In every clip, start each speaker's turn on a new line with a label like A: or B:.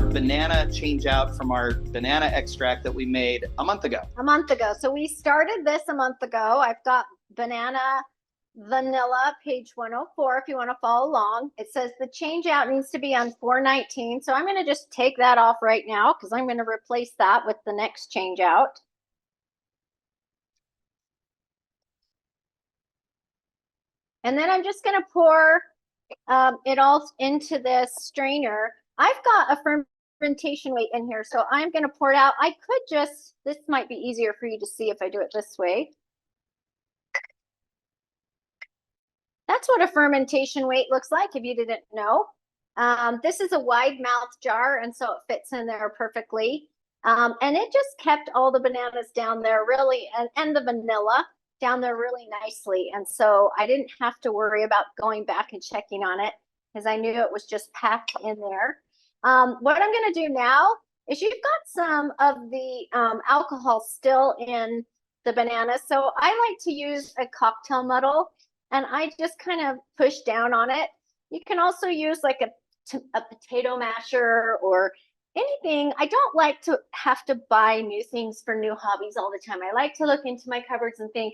A: banana change out from our banana extract that we made a month ago.
B: A month ago. So we started this a month ago. I've got banana vanilla, page 104, if you want to follow along. It says the change out needs to be on 419. So I'm going to just take that off right now because I'm going to replace that with the next change out. And then I'm just going to pour it all into this strainer. I've got a fermentation weight in here, so I'm going to pour it out. I could just, this might be easier for you to see if I do it this way. That's what a fermentation weight looks like if you didn't know. This is a wide mouth jar, and so it fits in there perfectly. And it just kept all the bananas down there really, and the vanilla down there really nicely. And so I didn't have to worry about going back and checking on it because I knew it was just packed in there. What I'm going to do now is you've got some of the alcohol still in the banana. So I like to use a cocktail muddle, and I just kind of push down on it. You can also use like a potato masher or anything. I don't like to have to buy new things for new hobbies all the time. I like to look into my cupboards and think,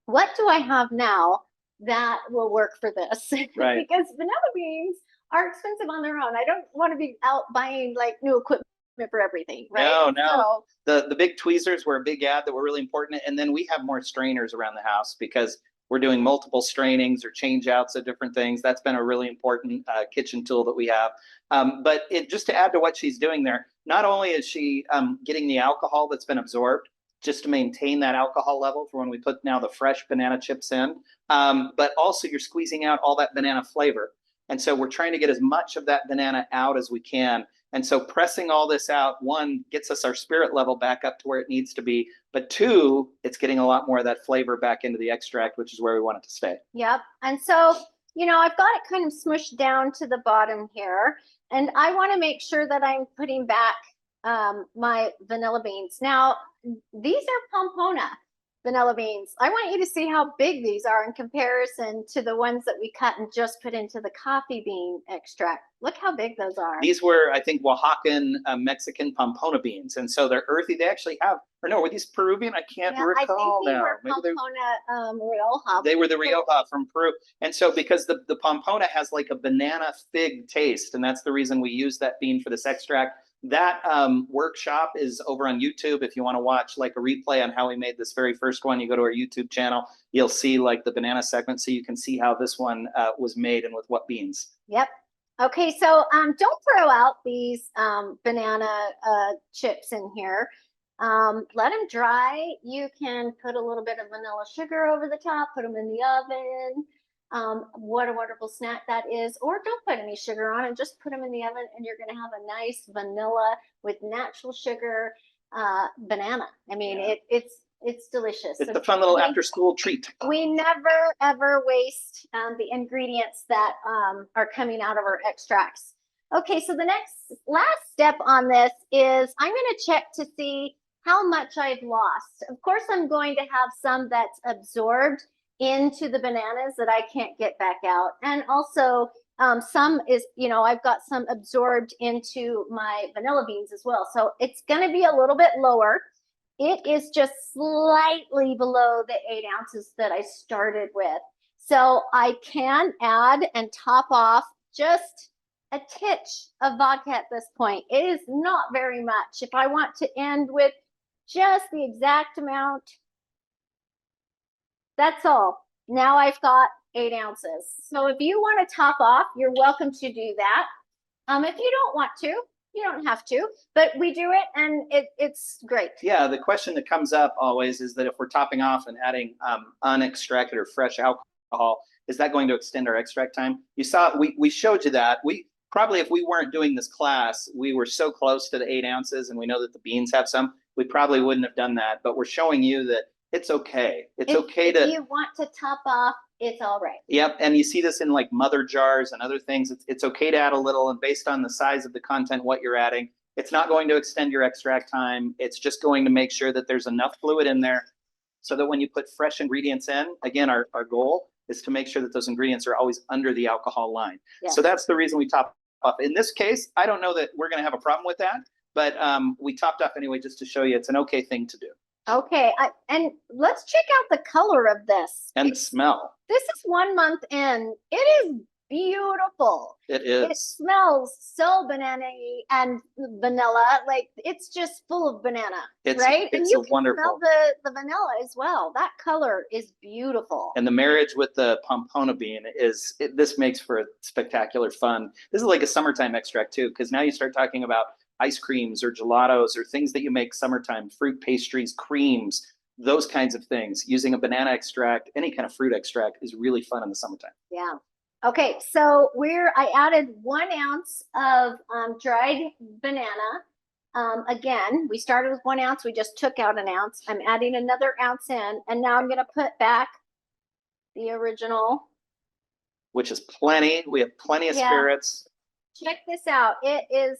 B: what do I have now that will work for this?
A: Right.
B: Because vanilla beans are expensive on their own. I don't want to be out buying like new equipment for everything, right?
A: No. So, the big tweezers were a big add that were really important. And then we have more strainers around the house because we're doing multiple strainings or change outs of different things. That's been a really important kitchen tool that we have. But just to add to what she's doing there, not only is she getting the alcohol that's been absorbed, just to maintain that alcohol level for when we put now the fresh banana chips in, but also you're squeezing out all that banana flavor. And so we're trying to get as much of that banana out as we can. And so pressing all this out, one, gets us our spirit level back up to where it needs to be. But two, it's getting a lot more of that flavor back into the extract, which is where we want it to stay.
B: Yep. And so, you know, I've got it kind of smushed down to the bottom here. And I want to make sure that I'm putting back my vanilla beans. Now, these are Pompona vanilla beans. I want you to see how big these are in comparison to the ones that we cut and just put into the coffee bean extract. Look how big those are.
A: These were, I think, Oaxacan Mexican Pompona beans. And so they're earthy. They actually have, or no, were these Peruvian? I can't recall now.
B: I think they were Pompona Rioja.
A: They were the Rioja from Peru. And so because the Pompona has like a banana fig taste, and that's the reason we use that bean for this extract. That workshop is over on YouTube. If you want to watch like a replay on how we made this very first one, you go to our YouTube channel, you'll see like the banana segment so you can see how this one was made and with what beans.
B: Yep. Okay, so don't throw out these banana chips in here. Let them dry. You can put a little bit of vanilla sugar over the top, put them in the oven. What a wonderful snack that is. Or don't put any sugar on it, just put them in the oven and you're going to have a nice vanilla with natural sugar banana. I mean, yeah. It's delicious.
A: It's a fun little after school treat.
B: We never ever waste the ingredients that are coming out of our extracts. Okay, so the last step on this is I'm going to check to see how much I've lost. Of course, I'm going to have some that's absorbed into the bananas that I can't get back out. And also some is, you know, I've got some absorbed into my vanilla beans as well. So it's going to be a little bit lower. It is just slightly below the 8 ounces that I started with. So I can add and top off just a titch of vodka at this point. It is not very much. If I want to end with just the exact amount, that's all. Now I've got 8 ounces. So if you want to top off, you're welcome to do that. If you don't want to, you don't have to, but we do it and it's great.
A: Yeah, the question that comes up always is that if we're topping off and adding unextracted or fresh alcohol, is that going to extend our extract time? You saw, we showed you that. We probably, if we weren't doing this class, we were so close to the 8 ounces and we know that the beans have some, we probably wouldn't have done that, but we're showing you that it's okay. It's okay to.
B: If you want to top off, it's all right.
A: Yep, and you see this in like mother jars and other things. It's okay to add a little, and based on the size of the content, what you're adding, it's not going to extend your extract time. It's just going to make sure that there's enough fluid in there so that when you put fresh ingredients in, again, our goal is to make sure that those ingredients are always under the alcohol line. Yes. So that's the reason we top off. In this case, I don't know that we're going to have a problem with that, but we topped off anyway just to show you it's an okay thing to do.
B: Okay, and let's check out the color of this.
A: And the smell.
B: This is 1 month in. It is beautiful.
A: It
B: It
A: is.
B: smells so banana-y and vanilla. Like it's just full of banana, right? And
A: It's
B: you
A: a
B: can
A: wonderful.
B: smell the vanilla as well. That color is beautiful.
A: And the marriage with the pompona bean this makes for spectacular fun. This is like a summertime extract too, because now you start talking about ice creams or gelatos or things that you make summertime, fruit pastries, creams, those kinds of things. Using a banana extract, any kind of fruit extract is really fun in the summertime.
B: Yeah. Okay, so I added 1 ounce of dried banana. Again, we started with 1 ounce. We just took out 1 ounce. I'm adding another ounce in, and now I'm going to put back the original.
A: Which is plenty. We have plenty of spirits.
B: Check this out.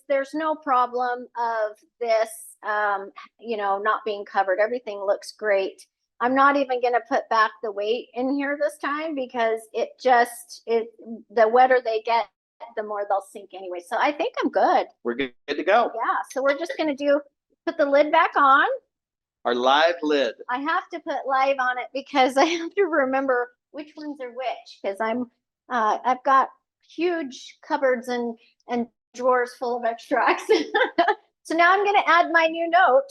B: There's no problem of this, not being covered. Everything looks great. I'm not even going to put back the weight in here this time because the wetter they get, the more they'll sink anyway. So I think I'm good.
A: We're good to go.
B: Yeah. So we're just going to put the lid back on.
A: Our live lid.
B: I have to put live on it because I have to remember which ones are which because I've got huge cupboards and drawers full of extracts. So now I'm going to add my new note.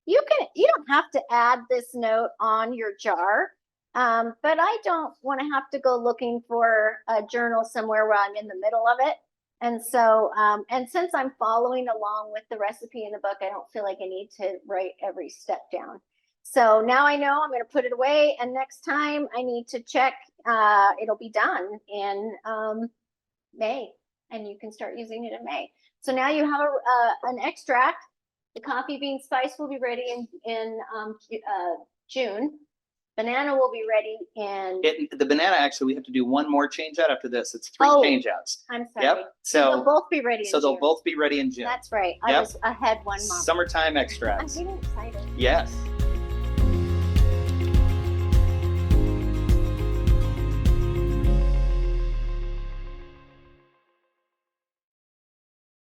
B: You don't have to add this note on your jar, but I don't want to have to go looking for a journal somewhere where I'm in the middle of it. And so, and since I'm following along with the recipe in the book, I don't feel like I need to write every step down. So now I know I'm going to put it away, and next time I need to check, it'll be done in May, and you can start using it in May. So now you have an extract. The coffee bean spice will be ready in June. Banana will be ready in.
A: The banana, actually, we have to do one more change out after this. It's 3 change outs.
B: I'm sorry.
A: Yep.
B: So they'll both be ready.
A: So they'll both be ready in June.
B: That's right. I was ahead 1 month.
A: Summertime
B: I'm
A: extracts.
B: getting excited.
A: Yes.